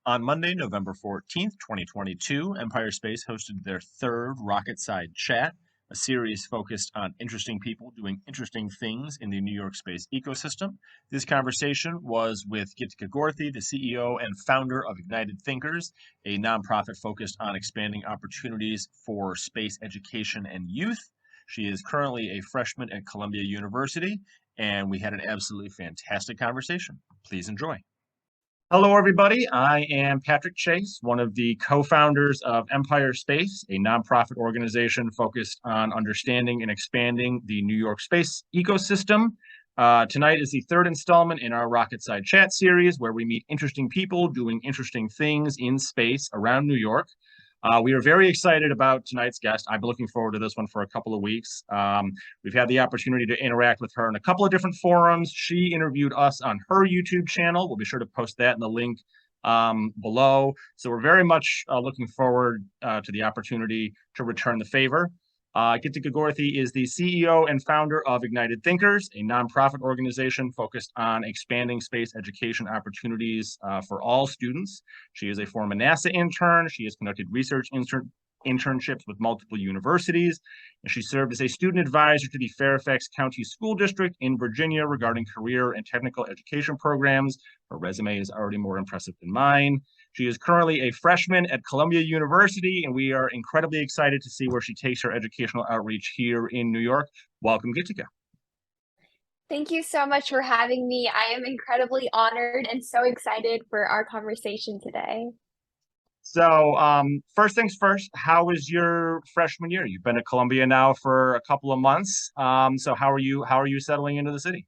On Monday, November 14th, 2022, Empire Space hosted their third Rocketside Chat, a series focused on interesting people doing interesting things in the New York space ecosystem. This conversation was with Gitika Gorthi, the CEO and founder of Ignited Thinkers, a nonprofit focused on expanding opportunities for space education and youth. She is currently a freshman at Columbia University, and we had an absolutely fantastic conversation. Please enjoy. Hello, everybody. I am Patrick Chase, one of the co-founders of Empire Space, a nonprofit organization focused on understanding and expanding the New York space ecosystem. Tonight is the third installment in our Rocketside Chat series, where we meet interesting people doing interesting things in space around New York. We are very excited about tonight's guest. I've been looking forward to this one for a couple of weeks. We've had the opportunity to interact with her in a couple of different forums. She interviewed us on her YouTube channel. We'll be sure to post that in the link below. So we're very much looking forward to the opportunity to return the favor. Gitika Gorthi is the CEO and founder of Ignited Thinkers, a nonprofit organization focused on expanding space education opportunities for all students. She is a former NASA intern. She has conducted research internships with multiple universities, and she served as a student advisor to the Fairfax County School District in Virginia regarding career and technical education programs. Her resume is already more impressive than mine. She is currently a freshman at Columbia University, and we are incredibly excited to see where she takes her educational outreach here in New York. Welcome, Gitika. Thank you so much for having me. I am incredibly honored and so excited for our conversation today. So, first things first, how was your freshman year? You've been at Columbia now for a couple of months. So how are you settling into the city?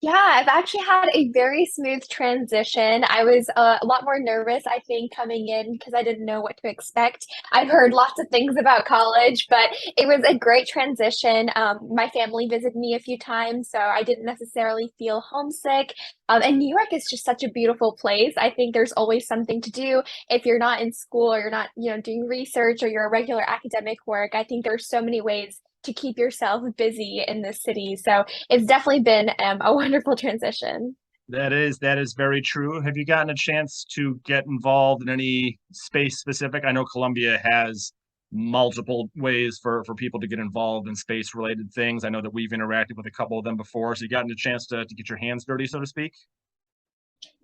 Yeah, I've actually had a very smooth transition. I was a lot more nervous, I think, coming in because I didn't know what to expect. I've heard lots of things about college, but it was a great transition. My family visited me a few times, so I didn't necessarily feel homesick. And New York is just such a beautiful place. I think there's always something to do if you're not in school or you're not, doing research or you're a regular academic work. I think there's so many ways to keep yourself busy in this city. So it's definitely been a wonderful transition. That is very true. Have you gotten a chance to get involved in any space specific? I know Columbia has multiple ways for people to get involved in space related things. I know that we've interacted with a couple of them before. So you gotten a chance to get your hands dirty, so to speak?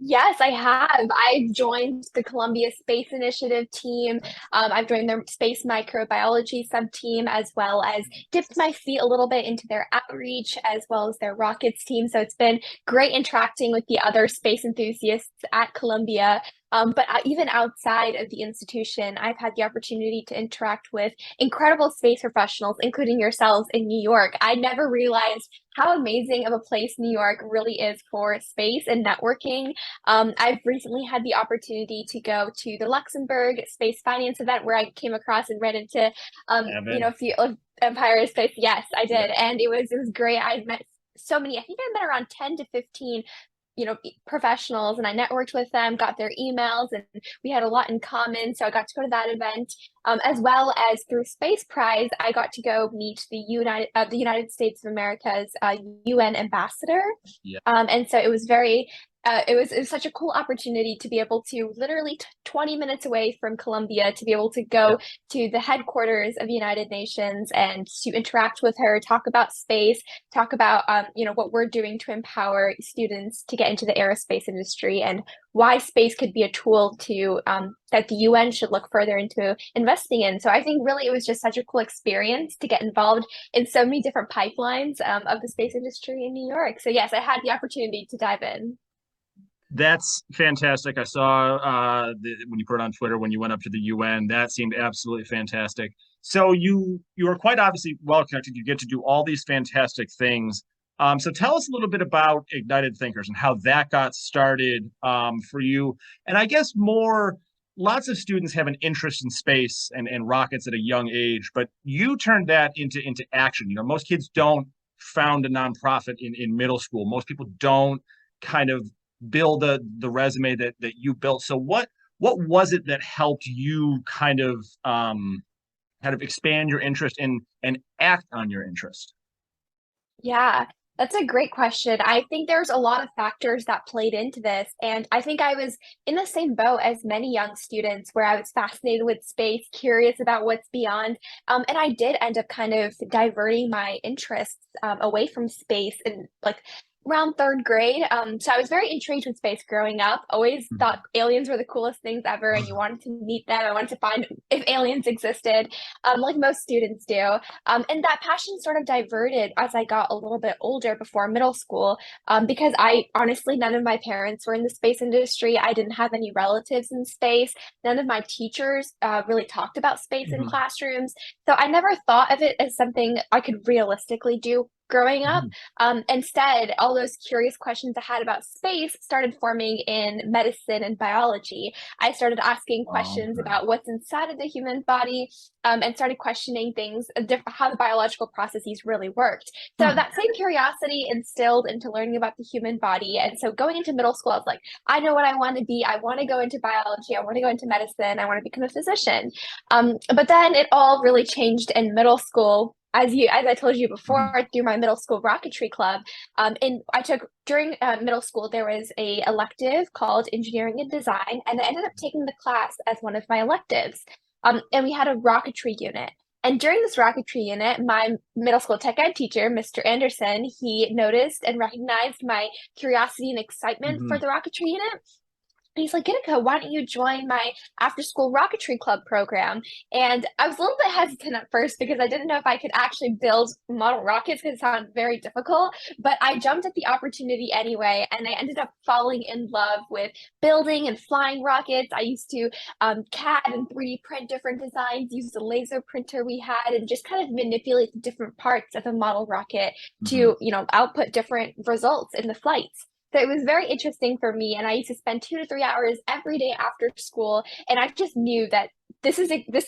Yes, I have. I've joined the Columbia Space Initiative team. I've joined their space microbiology sub-team, as well as dipped my feet a little bit into their outreach, as well as their rockets team. So it's been great interacting with the other space enthusiasts at Columbia. But even outside of the institution, I've had the opportunity to interact with incredible space professionals, including yourselves in New York. I never realized how amazing of a place New York really is for space and networking. I've recently had the opportunity to go to the Luxembourg Space Finance event where I came across and ran into, Evan. a few of Empire Space. Yes, I did, and it was great. I met so many. I think I met around 10 to 15 professionals, and I networked with them, got their emails, and we had a lot in common. So I got to go to that event, as well as through Space Prize, I got to go meet the United States of America's UN ambassador. Yeah. And so it was very it was such a cool opportunity to be able to literally 20 minutes away from Columbia to be able to go to the headquarters of the United Nations and to interact with her, talk about space, talk about what we're doing to empower students to get into the aerospace industry and why space could be a tool to that the UN should look further into investing in. So I think really it was just such a cool experience to get involved in so many different pipelines of the space industry in New York. So yes, I had the opportunity to dive in. That's fantastic. I saw when you put it on Twitter when you went up to the UN. That seemed absolutely fantastic. So you are quite obviously well connected. You get to do all these fantastic things. So tell us a little bit about Ignited Thinkers and how that got started for you. And I guess lots of students have an interest in space and rockets at a young age, but you turned that into action. Most kids don't found a nonprofit in middle school. Most people don't kind of build the resume that you built. So what was it that helped you kind of expand your interest and act on your interest? Yeah. That's a great question. I think there's a lot of factors that played into this. And I think I was in the same boat as many young students where I was fascinated with space, curious about what's beyond. And I did end up kind of diverting my interests away from space and like around third grade. So I was very intrigued with space growing up, always thought aliens were the coolest things ever, and you wanted to meet them. I wanted to find if aliens existed, like most students do. And that passion sort of diverted as I got a little bit older before middle school, because I honestly, none of my parents were in the space industry. I didn't have any relatives in space. None of my teachers really talked about space in Mhm. classrooms. So I never thought of it as something I could realistically do growing up. Mhm. Instead, all those curious questions I had about space started forming in medicine and biology. I started asking Oh, questions okay. about what's inside of the human body, and started questioning things, how the biological processes really worked. So Hmm. that same curiosity instilled into learning about the human body. And so going into middle school, I was like, I know what I want to be. I want to go into biology. I want to go into medicine. I want to become a physician. But then it all really changed in middle school. As I told you before, Mhm. through my middle school rocketry club, and I took during middle school there was a elective called engineering and design, and I ended up taking the class as one of my electives. And we had a rocketry unit. And during this rocketry unit, my middle school tech ed teacher, Mr. Anderson, he noticed and recognized my curiosity and excitement for Mhm. the rocketry unit. And he's like, Gitika, why don't you join my after school rocketry club program? And I was a little bit hesitant at first because I didn't know if I could actually build model rockets because it sounded very difficult. But I jumped at the opportunity anyway, and I ended up falling in love with building and flying rockets. I used to CAD and 3D print different designs, use the laser printer we had, and just kind of manipulate the different parts of a model rocket Mhm. to, output different results in the flights. So it was very interesting for me, and I used to spend 2 to 3 hours every day after school, and I just knew that this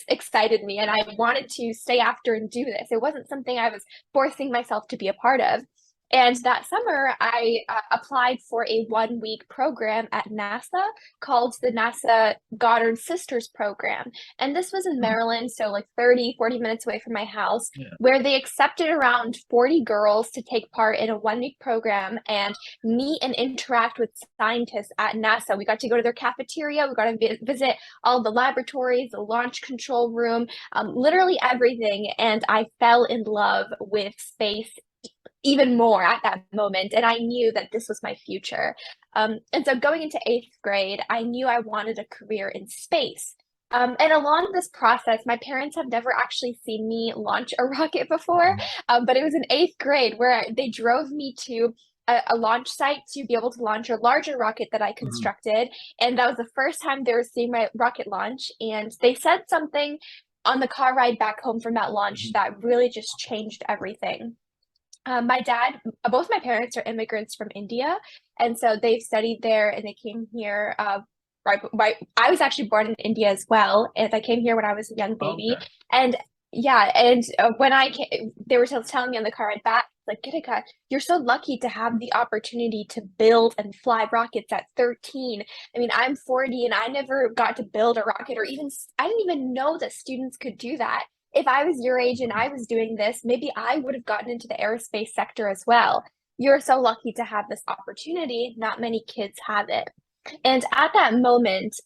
excited me, and I wanted to stay after and do this. It wasn't something I was forcing myself to be a part of. And that summer, I applied for a 1 week program at NASA called the NASA Goddard Sisters Program. And this was in Mhm. Maryland, so like 30, 40 minutes away from my house, Yeah. where they accepted around 40 girls to take part in a 1 week program and meet and interact with scientists at NASA. We got to go to their cafeteria, we got to visit all the laboratories, the launch control room, literally everything. And I fell in love with space even more at that moment. And I knew that this was my future. And so going into eighth grade, I knew I wanted a career in space. And along this process, my parents have never actually seen me launch a rocket before, Mhm. but it was in eighth grade where they drove me to a launch site to be able to launch a larger rocket that I Mhm. constructed. And that was the first time they were seeing my rocket launch. And they said something on the car ride back home from that launch Mhm. that really just changed everything. My dad, both my parents are immigrants from India, and so they've studied there and they came here. Right, I was actually born in India as well, and I came here when I was a young baby. Okay. And yeah, and when I came, they were telling me on the car ride back, like, Gitika, you're so lucky to have the opportunity to build and fly rockets at 13. I mean, I'm 40 and I never got to build a rocket or even, I didn't even know that students could do that. If I was your age and I was doing this, maybe I would have gotten into the aerospace sector as well. You're so lucky to have this opportunity. Not many kids have it. And at that moment,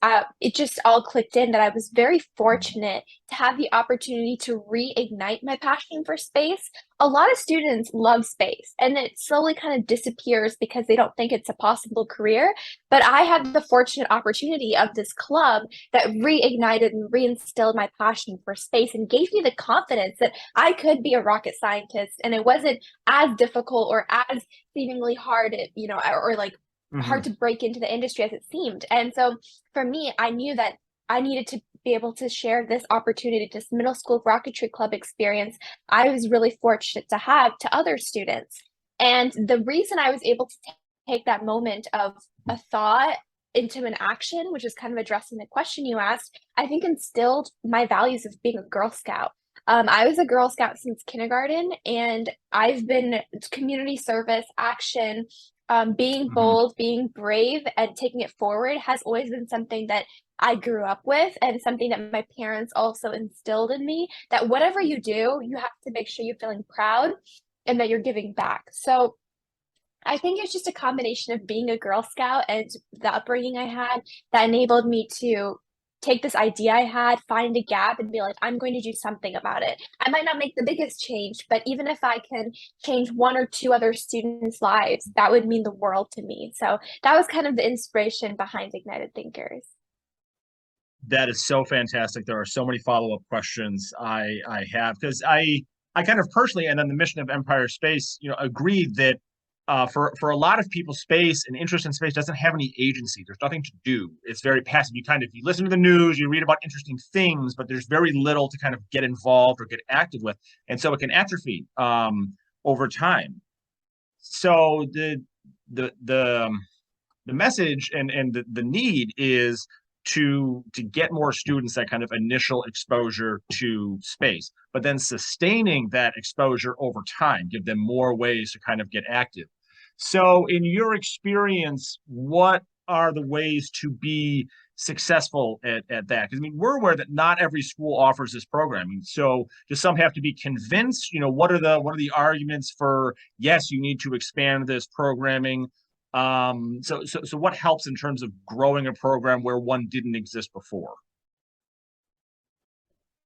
it just all clicked in that I was very Mhm. fortunate to have the opportunity to reignite my passion for space. A lot of students love space and it slowly kind of disappears because they don't think it's a possible career. But I had the fortunate opportunity of this club that reignited and reinstilled my passion for space and gave me the confidence that I could be a rocket scientist and it wasn't as difficult or as seemingly hard, or like hard Mhm. to break into the industry as it seemed. And so for me, I knew that I needed to be able to share this opportunity, this middle school rocketry club experience I was really fortunate to have to other students. And the reason I was able to take that moment of a thought into an action, which is kind of addressing the question you asked, I think instilled my values of being a Girl Scout. I was a Girl Scout since kindergarten, and I've been community service, action, being Mhm. bold, being brave, and taking it forward has always been something that I grew up with and something that my parents also instilled in me that whatever you do, you have to make sure you're feeling proud and that you're giving back. So I think it's just a combination of being a Girl Scout and the upbringing I had that enabled me to take this idea I had, find a gap, and be like, I'm going to do something about it. I might not make the biggest change, but even if I can change one or two other students' lives, that would mean the world to me. So that was kind of the inspiration behind Ignited Thinkers. That is so fantastic. There are so many follow-up questions I have because I kind of personally, and then the mission of Empire Space, agreed that for a lot of people, space and interest in space doesn't have any agency. There's nothing to do. It's very passive. You listen to the news, you read about interesting things, but there's very little to kind of get involved or get active with, and so it can atrophy over time. So the message and the need is to get more students that kind of initial exposure to space, but then sustaining that exposure over time, give them more ways to kind of get active. So in your experience, what are the ways to be successful at that? Because I mean, we're aware that not every school offers this programming. So does some have to be convinced? What are the arguments for yes, you need to expand this programming? So what helps in terms of growing a program where one didn't exist before?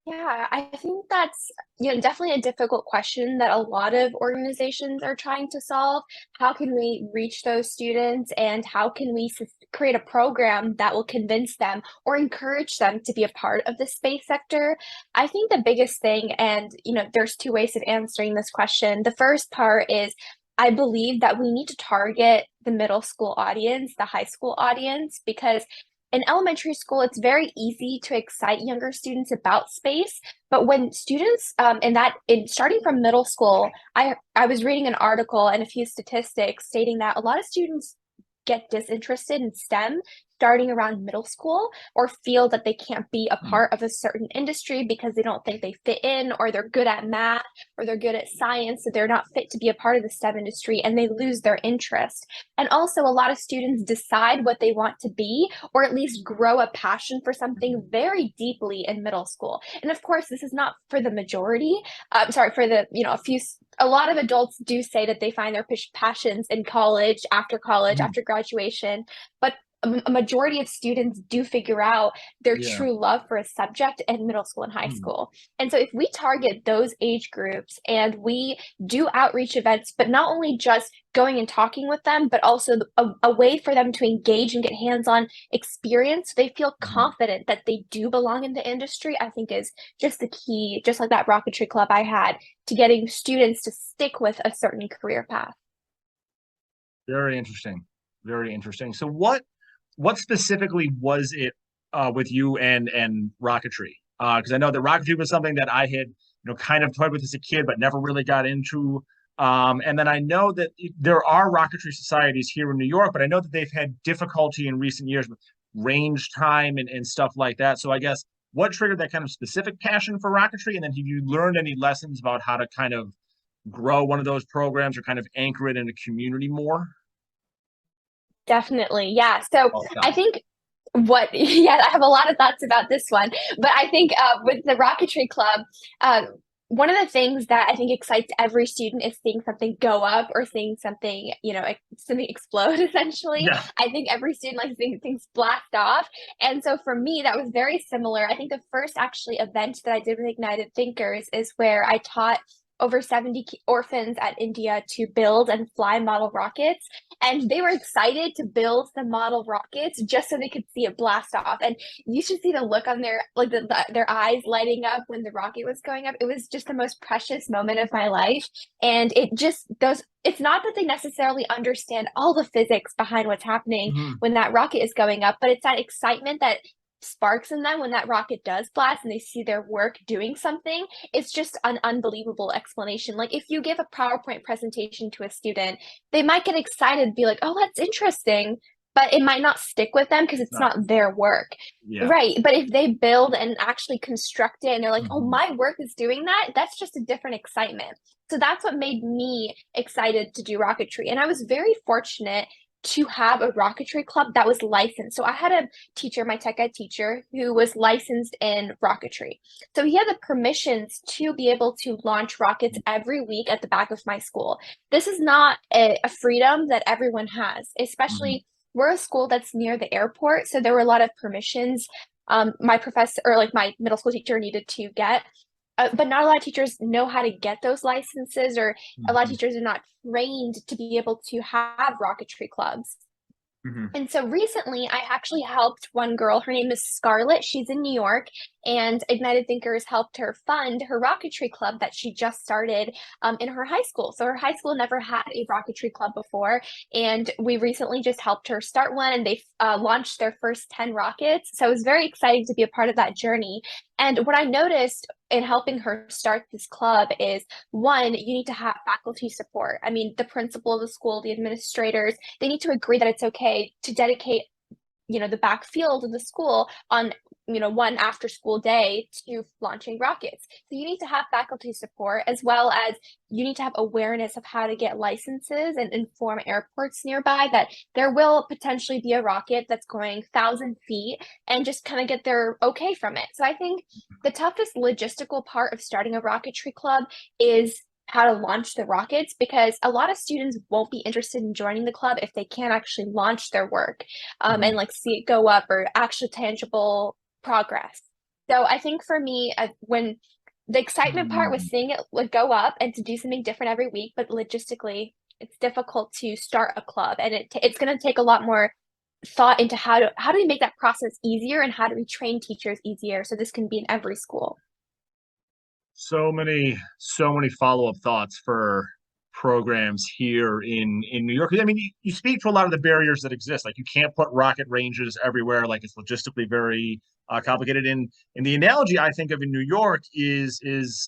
Yeah, I think that's, definitely a difficult question that a lot of organizations are trying to solve. How can we reach those students and how can we create a program that will convince them or encourage them to be a part of the space sector? I think the biggest thing, and there's two ways of answering this question. The first part is I believe that we need to target the middle school audience, the high school audience, because in elementary school, it's very easy to excite younger students about space. But when students, starting from middle school, I was reading an article and a few statistics stating that a lot of students get disinterested in STEM starting around middle school or feel that they can't be a part of a certain industry because they don't think they fit in or they're good at math or they're good at science, so they're not fit to be a part of the STEM industry and they lose their interest. And also a lot of students decide what they want to be or at least grow a passion for something very deeply in middle school. And of course, this is not for the majority. Sorry, for the, a lot of adults do say that they find their passions in college, Mm, after graduation, but a majority of students do figure out their yeah. true love for a subject in middle school and high Mm, school. And so if we target those age groups and we do outreach events, but not only just going and talking with them, but also a way for them to engage and get hands-on experience, so they feel mhm. confident that they do belong in the industry, I think is just the key, just like that rocketry club I had, to getting students to stick with a certain career path. Very interesting. Very interesting. So what specifically was it with you and rocketry? Because I know that rocketry was something that I had, kind of toyed with as a kid, but never really got into. And then I know that there are rocketry societies here in New York, but I know that they've had difficulty in recent years with range time and stuff like that. So I guess what triggered that kind of specific passion for rocketry? And then have you learned any lessons about how to kind of grow one of those programs or kind of anchor it in a community more? Definitely. Yeah. So I Awesome. think yeah, I have a lot of thoughts about this one, but I think with the Rocketry Club, one of the things that I think excites every student is seeing something go up or seeing something, something explode essentially. Yeah. I think every student likes seeing things blast off. And so for me, that was very similar. I think the first actually event that I did with Ignited Thinkers is where I taught over 70 orphans at India to build and fly model rockets. And they were excited to build the model rockets just so they could see it blast off. And you should see the look on their eyes lighting up when the rocket was going up. It was just the most precious moment of my life. And it's not that they necessarily understand all the physics behind what's happening Mhm. when that rocket is going up, but it's that excitement that sparks in them when that rocket does blast and they see their work doing something. It's just an unbelievable explanation. Like if you give a PowerPoint presentation to a student, they might get excited and be like, oh, that's interesting, but it might not stick with them because it's Not, not their work. yeah. Right. But if they build and actually construct it and they're like, oh, Mhm. my work is doing that, that's just a different excitement. So that's what made me excited to do rocketry. And I was very fortunate to have a rocketry club that was licensed. So I had a teacher, my tech ed teacher, who was licensed in rocketry. So he had the permissions to be able to launch rockets every week at the back of my school. This is not a freedom that everyone has, Mhm. especially we're a school that's near the airport. So there were a lot of permissions my professor or like my middle school teacher needed to get. But not a lot of teachers know how to get those licenses, or a lot of Mhm. teachers are not trained to be able to have rocketry clubs. Mhm. And so recently, I actually helped one girl. Her name is Scarlett. She's in New York, and Ignited Thinkers helped her fund her rocketry club that she just started in her high school. So her high school never had a rocketry club before, and we recently just helped her start one, and they launched their first 10 rockets. So it was very exciting to be a part of that journey. And what I noticed in helping her start this club is one, you need to have faculty support. I mean, the principal of the school, the administrators, they need to agree that it's okay to dedicate the backfield of the school on one after school day to launching rockets. So you need to have faculty support, as well as you need to have awareness of how to get licenses and inform airports nearby that there will potentially be a rocket that's going 1,000 feet, and just kind of get their okay from it. So I think the toughest logistical part of starting a rocketry club is how to launch the rockets, because a lot of students won't be interested in joining the club if they can't actually launch their work and Mhm. like see it go up or actual tangible progress. So I think for me, when the excitement part was Mhm. seeing it would go up and to do something different every week, but logistically, it's difficult to start a club, and it's going to take a lot more thought into how do we make that process easier, and how do we train teachers easier so this can be in every school. So many follow-up thoughts for programs here in New York. I mean, you speak to a lot of the barriers that exist. Like you can't put rocket ranges everywhere. Like it's logistically very complicated. And the analogy I think of in New York is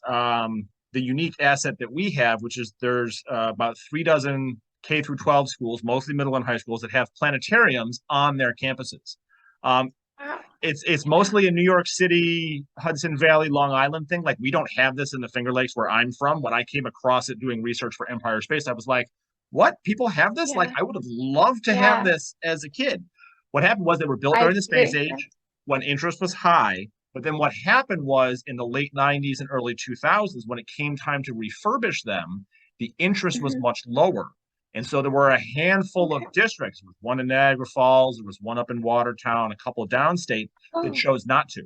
the unique asset that we have, which is there's about 3 dozen K through 12 schools, mostly middle and high schools, that have planetariums on their campuses. Um, Wow. it's Yeah. mostly a New York City, Hudson Valley, Long Island thing. Like we don't have this in the Finger Lakes where I'm from. When I came across it doing research for Empire Space, I was like, "What? People have this? Like Yeah. I would have loved to have Yeah. this as a kid." What happened was they were built I during the space agree. Yeah. age when interest was high. But then what happened was in the late 90s and early 2000s, when it came time to refurbish them, the interest was Mhm. much lower. And so there were a handful of Okay. districts. There was one in Niagara Falls, there was one up in Watertown, a couple downstate that Oh. chose not to.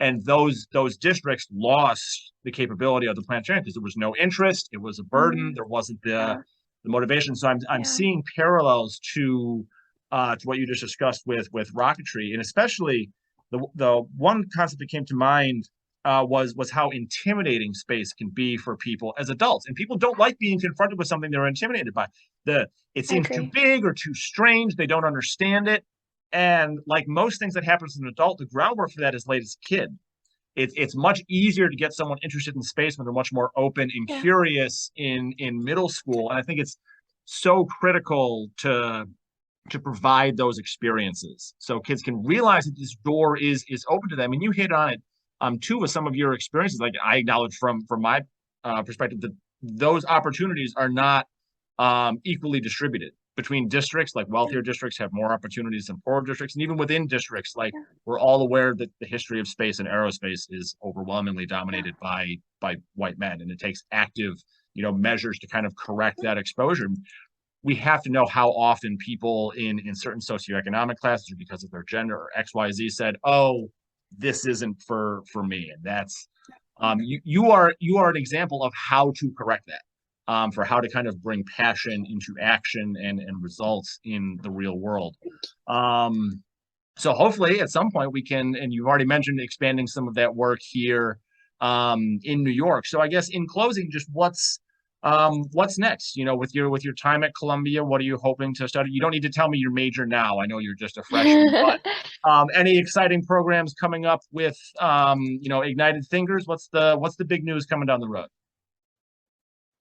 And those districts lost the capability of the planetarium because there was no interest. It was a burden. Mm. There wasn't Yeah. the motivation. So I'm Yeah. seeing parallels to what you just discussed with rocketry, and especially the one concept that came to mind was how intimidating space can be for people as adults, and people don't like being confronted with something they're intimidated by. The It I seems too agree. big or too strange. They don't understand it, and like most things that happen as an adult, the groundwork for that is laid as a kid. It's much easier to get someone interested in space when they're much more open and Yeah. curious in middle school. And I think it's so critical to provide those experiences so kids can realize that this door is open to them. And you hit on it too with some of your experiences. Like I acknowledge from my perspective that those opportunities are not equally distributed between districts. Like Yeah. wealthier districts have more opportunities than poorer districts, and even within districts, like Yeah. we're all aware that the history of space and aerospace is overwhelmingly dominated by white men, and it takes active measures to kind of correct that exposure. We have to know how often people in certain socioeconomic classes or because of their gender or XYZ said, "Oh, this isn't for me," and that's you are an example of how to correct that, for how to kind of bring passion into action and results in the real world. Um, so hopefully at some point we can, and you've already mentioned expanding some of that work here in New York. So I guess in closing, just what's next? With your time at Columbia, what are you hoping to study? You don't need to tell me your major now. I know you're just a freshman, but any exciting programs coming up with Ignited Thinkers? What's the big news coming down the road?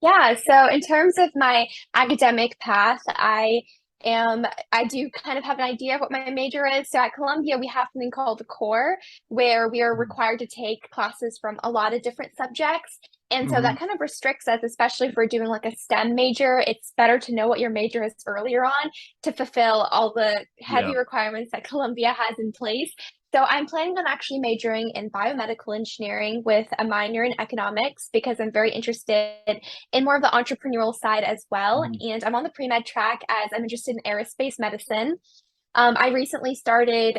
Yeah, so in terms of my academic path, I do kind of have an idea of what my major is. So at Columbia, we have something called the core, where we are required to take classes from a lot of different subjects. And so Hmm. that kind of restricts us, especially if we're doing like a STEM major. It's better to know what your major is earlier on to fulfill all the Yeah. heavy requirements that Columbia has in place. So I'm planning on actually majoring in biomedical engineering with a minor in economics because I'm very interested in more of the entrepreneurial side as well. Hmm. And I'm on the pre-med track as I'm interested in aerospace medicine. I recently started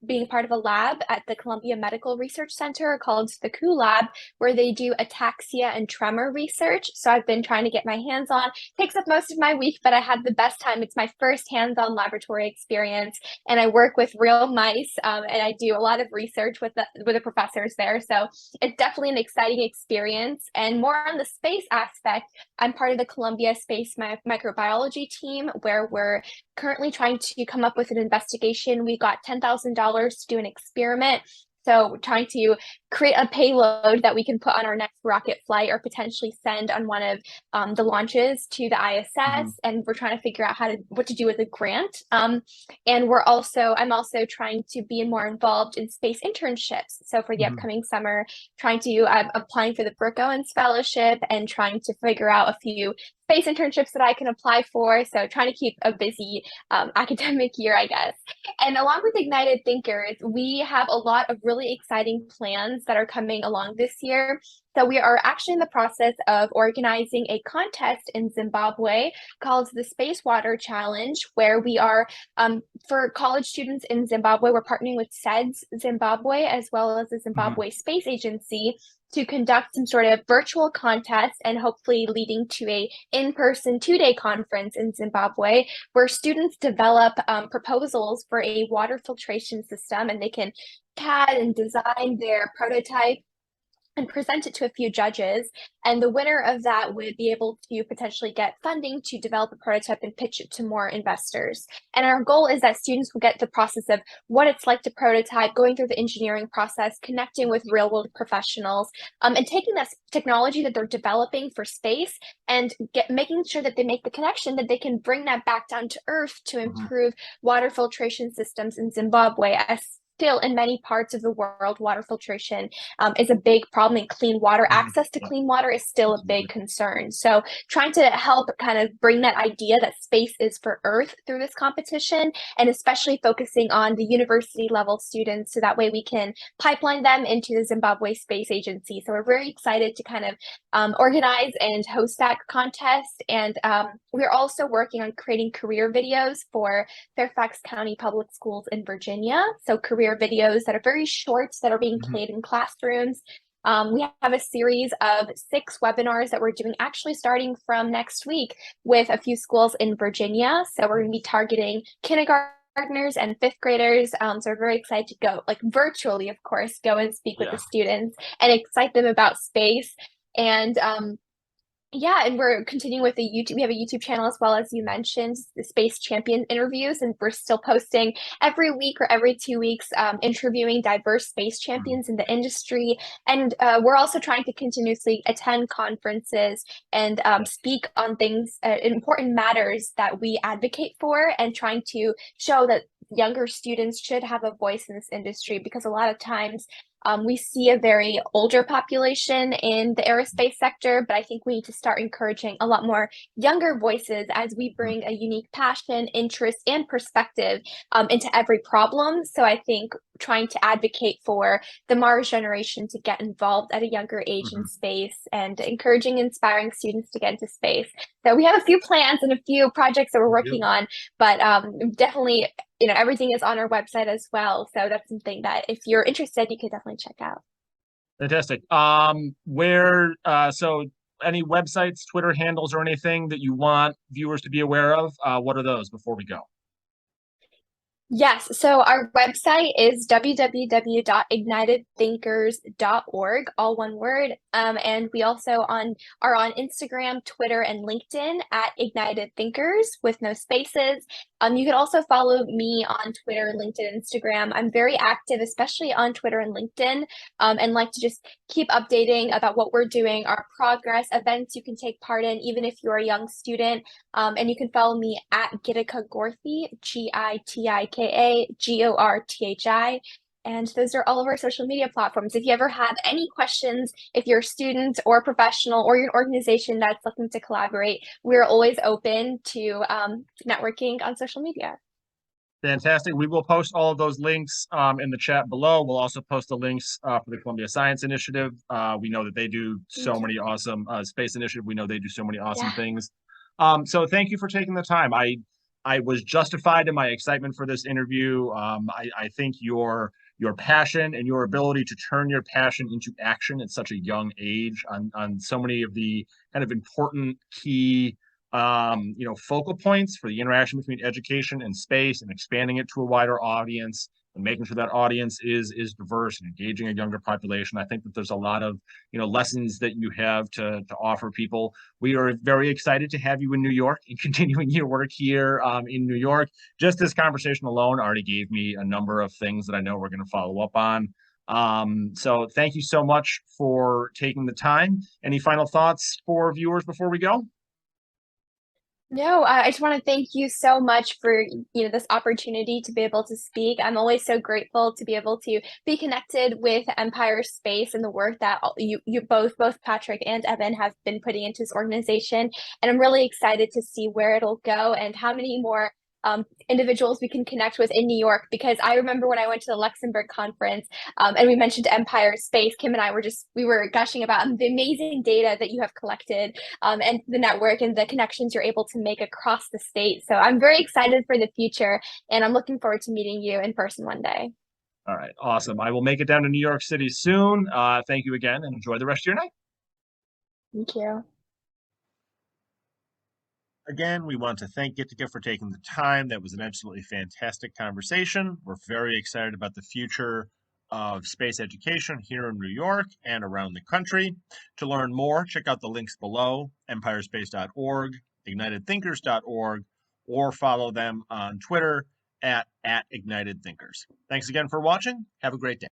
being part of a lab at the Columbia Medical Research Center called the COO Lab, where they do ataxia and tremor research. So I've been trying to get my hands on. Takes up most of my week, but I had the best time. It's my first hands-on laboratory experience, and I work with real mice, and I do a lot of research with the professors there. So it's definitely an exciting experience. And more on the space aspect, I'm part of the Columbia Space Microbiology team, where we're currently trying to come up with an investigation. We got $10,000 to do an experiment. So we're trying to create a payload that we can put on our next rocket flight or potentially send on one of the launches to the ISS. Hmm. And we're trying to figure out what to do with a grant. And I'm also trying to be more involved in space internships. So for the Hmm. upcoming summer, I'm applying for the Brooke Owens Fellowship and trying to figure out a few space internships that I can apply for. So trying to keep a busy academic year, I guess. And along with Ignited Thinkers, we have a lot of really exciting plans that are coming along this year. So we are actually in the process of organizing a contest in Zimbabwe called the Space Water Challenge, where we are for college students in Zimbabwe, we're partnering with SEDS Zimbabwe as well as the Hmm. Zimbabwe Space Agency to conduct some sort of virtual contest and hopefully leading to a in-person 2-day conference in Zimbabwe where students develop proposals for a water filtration system and they can CAD and design their prototype and present it to a few judges. And the winner of that would be able to potentially get funding to develop a prototype and pitch it to more investors. And our goal is that students will get the process of what it's like to prototype, going through the engineering process, connecting with real world professionals, and taking this technology that they're developing for space and making sure that they make the connection that they can bring that back down to earth to Hmm. improve water filtration systems in Zimbabwe, as still in many parts of the world, water filtration is a big problem, and clean water Hmm. access to Yeah, clean water is still a big absolutely. concern. So trying to help kind of bring that idea that space is for Earth through this competition, and especially focusing on the university level students, so that way we can pipeline them into the Zimbabwe Space Agency. So we're very excited to kind of organize and host that contest. And we're also working on creating career videos for Fairfax County Public Schools in Virginia. So career videos that are very short that are being Hmm. played in classrooms. We have a series of 6 webinars that we're doing actually starting from next week with a few schools in Virginia. So we're going to be targeting kindergartners and fifth graders. So we're very excited to go, like virtually, of course, go and speak with the Yeah. students and excite them about space. And yeah, and we're continuing with the YouTube. We have a YouTube channel as well, as you mentioned, the Space Champion interviews, and we're still posting every week or every 2 weeks, interviewing diverse space Mhm. champions in the industry. And we're also trying to continuously attend conferences and speak on things, important matters that we advocate for, and trying to show that younger students should have a voice in this industry because a lot of times we see a very older population in the aerospace sector, but I think we need to start encouraging a lot more younger voices as we Mhm. bring a unique passion, interest, and perspective into every problem. So I think trying to advocate for the Mars generation to get involved at a younger age in Mhm. space and encouraging, inspiring students to get into space. So we have a few plans and a few projects that we're You working do. on, but definitely everything is on our website as well. So that's something that if you're interested, you could definitely check out. Fantastic. So any websites, Twitter handles, or anything that you want viewers to be aware of? What are those before we go? Yes, so our website is www.ignitedthinkers.org, all one word. And we also are on Instagram, Twitter, and LinkedIn at Ignited Thinkers with no spaces. You can also follow me on Twitter, LinkedIn, Instagram. I'm very active, especially on Twitter and LinkedIn, and like to just keep updating about what we're doing, our progress, events you can take part in, even if you're a young student. And you can follow me at Gitika Gorthi, Gitika Gorthi. And those are all of our social media platforms. If you ever have any questions, if you're a student or a professional or you're an organization that's looking to collaborate, we're always open to networking on social media. Fantastic. We will post all of those links in the chat below. We'll also post the links for the Columbia Science Initiative. We know that they do so Thank you. many awesome Space Initiative. We know they do so many awesome Yeah. things. So thank you for taking the time. I was justified in my excitement for this interview. I think your passion and your ability to turn your passion into action at such a young age on so many of the kind of important key focal points for the interaction between education and space and expanding it to a wider audience and making sure that audience is diverse and engaging a younger population. I think that there's a lot of lessons that you have to offer people. We are very excited to have you in New York and continuing your work here in New York. Just this conversation alone already gave me a number of things that I know we're going to follow up on. So thank you so much for taking the time. Any final thoughts for viewers before we go? No, I just want to thank you so much for, this opportunity to be able to speak. I'm always so grateful to be able to be connected with Empire Space and the work that you both Patrick and Evan have been putting into this organization. And I'm really excited to see where it'll go and how many more individuals we can connect with in New York, because I remember when I went to the Luxembourg conference and we mentioned Empire Space, Kim and I we were gushing about the amazing data that you have collected and the network and the connections you're able to make across the state. So I'm very excited for the future, and I'm looking forward to meeting you in person one day. All right, awesome. I will make it down to New York City soon. Thank you again and enjoy the rest of your night. Thank you. Again, we want to thank Gitika for taking the time. That was an absolutely fantastic conversation. We're very excited about the future of space education here in New York and around the country. To learn more, check out the links below, empirespace.org, ignitedthinkers.org, or follow them on Twitter at ignitedthinkers. Thanks again for watching. Have a great day.